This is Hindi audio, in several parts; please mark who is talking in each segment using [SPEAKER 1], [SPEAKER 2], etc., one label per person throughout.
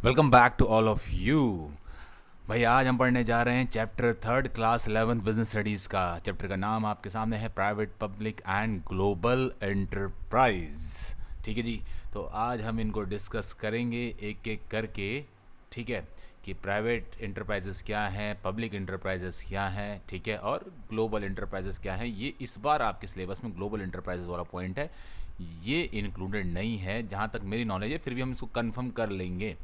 [SPEAKER 1] Welcome back to all of you. भाई आज हम पढ़ने जा रहे हैं chapter third class 11th business studies का। चैप्टर का नाम आपके सामने है private public and global enterprise. ठीक है जी। तो आज हम इनको डिस्कस करेंगे एक एक करके। ठीक है कि प्राइवेट इंटरप्राइजेस क्या हैं, पब्लिक इंटरप्राइजेस क्या हैं, ठीक है, और ग्लोबल इंटरप्राइजेस क्या हैं। ये इस बार आपके सिलेबस में ग्लोबल इंटरप्राइजेस वाला पॉइंट है, ये इंक्लूडेड नहीं है जहाँ तक मेरी नॉलेज है, फिर भी हम इसको कंफर्म कर लेंगे।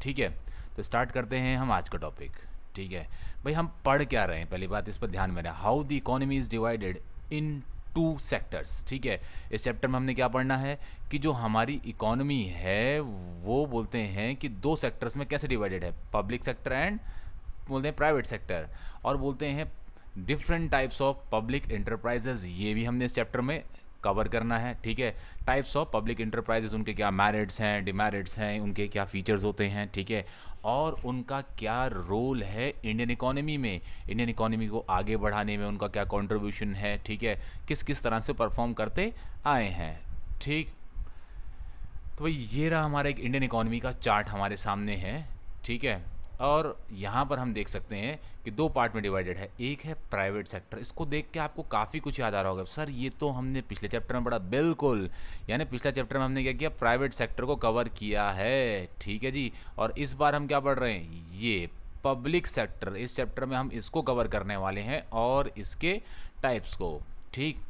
[SPEAKER 1] ठीक है, तो स्टार्ट करते हैं हम आज का टॉपिक। ठीक है भाई, हम पढ़ क्या रहे हैं, पहली बात इस पर ध्यान में रहा। How the economy is divided in to sectors. ठीक है, इस चैप्टर में हमने क्या पढ़ना है कि जो हमारी इकोनॉमी है वो बोलते हैं कि दो सेक्टर्स में कैसे डिवाइडेड है, पब्लिक सेक्टर एंड बोलते हैं प्राइवेट सेक्टर, और बोलते हैं different types of public enterprises, ये भी हमने इस चैप्टर में कवर करना है। ठीक है, टाइप्स ऑफ पब्लिक इंटरप्राइजेज, उनके क्या मेरिट्स हैं, डिमेरिट्स हैं, उनके क्या फीचर्स होते हैं, ठीक है, और उनका क्या रोल है इंडियन इकोनॉमी में, इंडियन इकोनॉमी को आगे बढ़ाने में उनका क्या कंट्रीब्यूशन है, ठीक है, किस किस तरह से परफॉर्म करते आए हैं। ठीक, तो भाई ये रहा हमारा एक इंडियन इकोनॉमी का चार्ट हमारे सामने है। ठीक है, और यहाँ पर हम देख सकते हैं कि दो पार्ट में डिवाइडेड है। एक है प्राइवेट सेक्टर, इसको देख के आपको काफ़ी कुछ याद आ रहा होगा, सर ये तो हमने पिछले चैप्टर में पढ़ा। बिल्कुल, यानी पिछले चैप्टर में हमने क्या किया, प्राइवेट सेक्टर को कवर किया है। ठीक है जी, और इस बार हम क्या पढ़ रहे हैं, ये पब्लिक सेक्टर, इस चैप्टर में हम इसको कवर करने वाले हैं और इसके टाइप्स को। ठीक,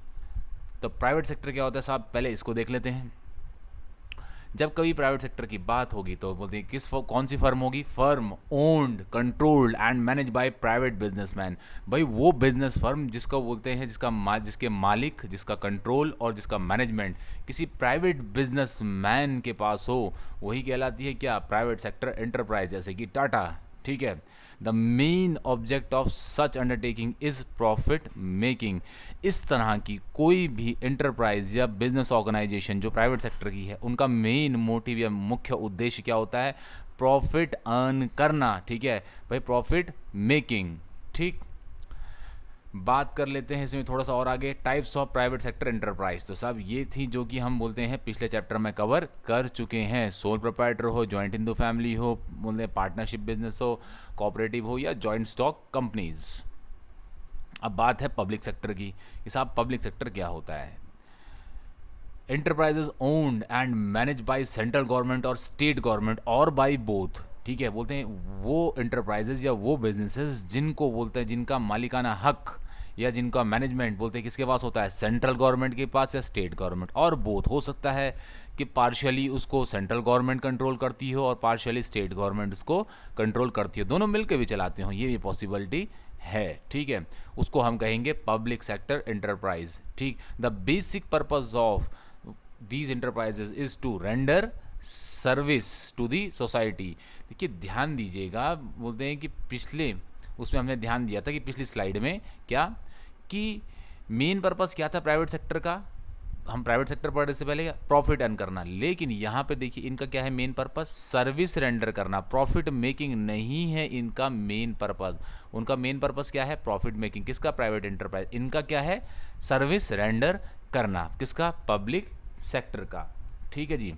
[SPEAKER 1] तो प्राइवेट सेक्टर क्या होता है साहब, पहले इसको देख लेते हैं। जब कभी प्राइवेट सेक्टर की बात होगी तो बोलते हैं कौन सी फर्म होगी, firm owned controlled and manage by private businessman. भाई वो बिजनेस फर्म जिसको बोलते हैं, जिसके मालिक, जिसका कंट्रोल और जिसका मैनेजमेंट किसी प्राइवेट बिजनेसमैन के पास हो, वही कहलाती है क्या, प्राइवेट सेक्टर एंटरप्राइज, जैसे कि टाटा। ठीक है, the main object of such undertaking is profit making. इस तरह की कोई भी एंटरप्राइज या बिजनेस ऑर्गेनाइजेशन जो प्राइवेट सेक्टर की है, उनका मेन मोटिव या मुख्य उद्देश्य क्या होता है, प्रॉफिट अर्न करना। ठीक है भाई, प्रॉफिट मेकिंग। ठीक, बात कर लेते हैं इसमें थोड़ा सा और आगे, types of private sector enterprise. तो साहब ये थी जो कि हम बोलते हैं पिछले चैप्टर में कवर कर चुके हैं। सोल प्रोप्राइटर हो, जॉइंट इन द फैमिली हो, बोलते हैं पार्टनरशिप बिजनेस हो, कोऑपरेटिव हो, या जॉइंट स्टॉक कंपनीज। अब बात है पब्लिक सेक्टर की कि साहब पब्लिक सेक्टर क्या होता है। Enterprises owned and manage by central government और स्टेट गवर्नमेंट और बाय बोथ। ठीक है, बोलते हैं वो एंटरप्राइजेज या वो बिजनेसेस जिनको बोलते हैं, जिनका मालिकाना हक या जिनका मैनेजमेंट बोलते हैं किसके पास होता है, सेंट्रल गवर्नमेंट के पास या स्टेट गवर्नमेंट, और बोथ हो सकता है कि पार्शियली उसको सेंट्रल गवर्नमेंट कंट्रोल करती हो और पार्शियली स्टेट गवर्नमेंट उसको कंट्रोल करती हो, दोनों मिलकर भी चलाते हो, ये भी पॉसिबिलिटी है। ठीक है, उसको हम कहेंगे पब्लिक सेक्टर एंटरप्राइज। ठीक, the basic purpose of these enterprises is to render service to the society. देखिए ध्यान दीजिएगा, बोलते हैं कि पिछले उसमें हमने ध्यान दिया था कि पिछली स्लाइड में क्या, कि मेन पर्पस क्या था प्राइवेट सेक्टर का, हम प्राइवेट सेक्टर पढ़ने से पहले प्रॉफिट अर्न करना, लेकिन यहाँ पे देखिए इनका क्या है मेन पर्पस, सर्विस रेंडर करना, प्रॉफिट मेकिंग नहीं है इनका मेन पर्पस। उनका मेन पर्पस क्या है, प्रॉफिट मेकिंग, किसका, प्राइवेट एंटरप्राइज, इनका क्या है, सर्विस रेंडर करना, किसका, पब्लिक सेक्टर का। ठीक है जी,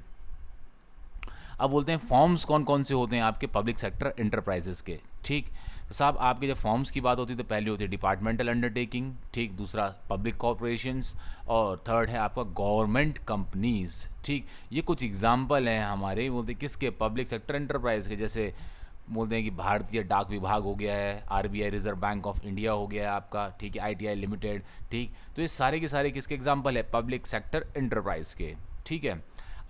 [SPEAKER 1] अब बोलते हैं फॉर्म्स कौन कौन से होते हैं आपके पब्लिक सेक्टर एंटरप्राइजेस के। ठीक, तो साहब आपके जब फॉर्म्स की बात होती है तो पहली होती है डिपार्टमेंटल अंडरटेकिंग, ठीक, दूसरा पब्लिक कॉर्पोरेशंस, और थर्ड है आपका गवर्नमेंट कंपनीज। ठीक, ये कुछ एग्जांपल हैं हमारे, बोलते हैं किसके, पब्लिक सेक्टर एंटरप्राइज के, जैसे बोलते हैं कि भारतीय डाक विभाग हो गया है, RBI reserve bank of India हो गया है आपका, ठीक है, आईटीआई लिमिटेड। ठीक, तो ये सारे के सारे किसके एग्जाम्पल है, पब्लिक सेक्टर एंटरप्राइज के। ठीक है,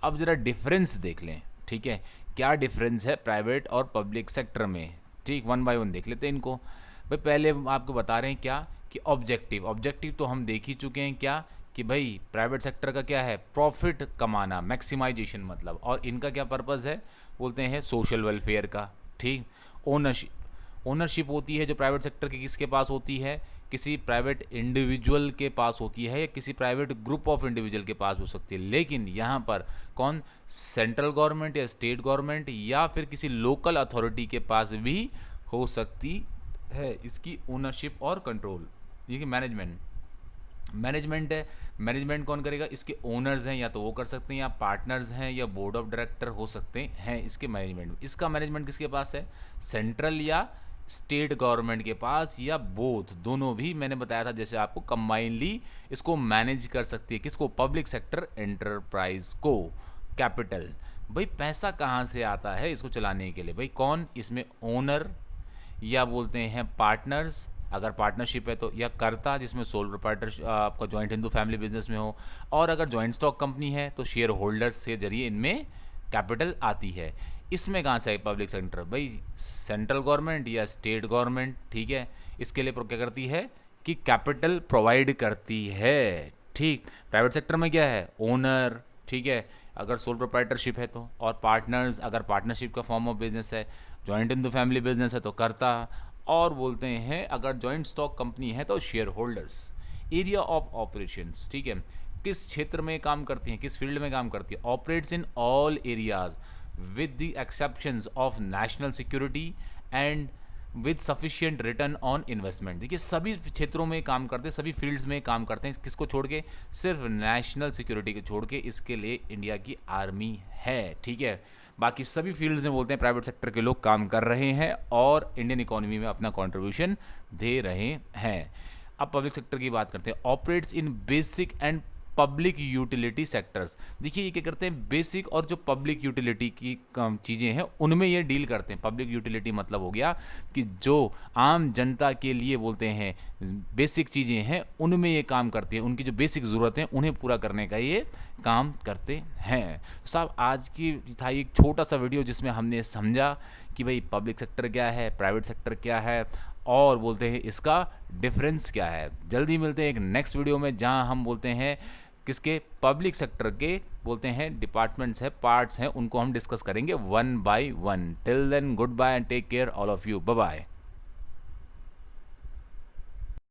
[SPEAKER 1] अब ज़रा डिफरेंस देख लें। ठीक है, क्या डिफरेंस है प्राइवेट और पब्लिक सेक्टर में। ठीक, वन बाय वन देख लेते हैं इनको। भाई पहले आपको बता रहे हैं क्या, कि ऑब्जेक्टिव, ऑब्जेक्टिव तो हम देख ही चुके हैं क्या, कि भाई प्राइवेट सेक्टर का क्या है, प्रॉफिट कमाना, मैक्सिमाइजेशन मतलब, और इनका क्या पर्पज़ है, बोलते हैं सोशल वेलफेयर का। ठीक, ओनरशिप, ओनरशिप होती है जो प्राइवेट सेक्टर की किसके पास होती है, किसी प्राइवेट इंडिविजुअल के पास होती है या किसी प्राइवेट ग्रुप ऑफ इंडिविजुअल के पास हो सकती है, लेकिन यहाँ पर कौन, सेंट्रल गवर्नमेंट या स्टेट गवर्नमेंट या फिर किसी लोकल अथॉरिटी के पास भी हो सकती है इसकी ओनरशिप और कंट्रोल, ये कि मैनेजमेंट। मैनेजमेंट है, मैनेजमेंट कौन करेगा? इसके ओनर्स हैं, या तो वो कर सकते हैं, या पार्टनर्स हैं, या बोर्ड ऑफ डायरेक्टर हो सकते हैं इसके मैनेजमेंट। इसका मैनेजमेंट किसके पास है? सेंट्रल या स्टेट गवर्नमेंट के पास, या बोथ, दोनों भी मैंने बताया था जैसे आपको कंबाइनली इसको मैनेज कर सकती है। किसको? पब्लिक सेक्टर एंटरप्राइज को। कैपिटल, भाई पैसा कहाँ से आता है इसको चलाने के लिए? भाई कौन इसमें? ओनर, या बोलते हैं पार्टनर्स अगर पार्टनरशिप है तो, या कर्ता जिसमें सोल प्रोप्राइटर आपका जॉइंट हिंदू फैमिली बिजनेस में हो, और अगर जॉइंट स्टॉक कंपनी है तो शेयर होल्डर्स के जरिए इनमें कैपिटल आती है। इसमें कहाँ से है पब्लिक सेक्टर? भाई सेंट्रल गवर्नमेंट या स्टेट गवर्नमेंट, ठीक है, इसके लिए क्या करती है कि कैपिटल प्रोवाइड करती है। ठीक, प्राइवेट सेक्टर में क्या है? ओनर, ठीक है, अगर सोल प्रोप्राइटरशिप है तो, और पार्टनर्स अगर पार्टनरशिप का फॉर्म ऑफ बिजनेस है, joint in the family business है तो कर्ता, और बोलते हैं अगर जॉइंट स्टॉक कंपनी है तो share holders. Area of operations, ठीक है, किस क्षेत्र में काम करती हैं, किस फील्ड में काम करती है? Operates in all areas with the exceptions of national security and with sufficient return on investment. देखिए सभी क्षेत्रों में काम करते हैं, सभी फील्ड्स में काम करते हैं, किसको छोड़ के? सिर्फ नेशनल सिक्योरिटी को छोड़ के। इसके लिए इंडिया की आर्मी है, ठीक है। बाकी सभी फील्ड्स में बोलते हैं प्राइवेट सेक्टर के लोग काम कर रहे हैं और इंडियन इकोनॉमी में अपना कंट्रीब्यूशन दे रहे हैं। अब पब्लिक सेक्टर की बात करते हैं। Operates in basic and public utility sectors. देखिए ये क्या करते हैं? बेसिक और जो पब्लिक यूटिलिटी की चीज़ें हैं उनमें ये डील करते हैं। पब्लिक यूटिलिटी मतलब हो गया कि जो आम जनता के लिए बोलते हैं बेसिक चीज़ें हैं उनमें ये काम करते हैं, उनकी जो बेसिक ज़रूरतें हैं उन्हें पूरा करने का ये काम करते हैं। तो साहब आज की था एक छोटा सा वीडियो जिसमें हमने समझा कि भाई पब्लिक सेक्टर क्या है, प्राइवेट सेक्टर क्या है, और बोलते हैं इसका डिफरेंस क्या है। जल्दी मिलते हैं एक नेक्स्ट वीडियो में जहां हम बोलते हैं किसके? पब्लिक सेक्टर के बोलते हैं डिपार्टमेंट्स है, पार्ट्स हैं, उनको हम डिस्कस करेंगे one by one. Till then goodbye and take care all of you, bye bye.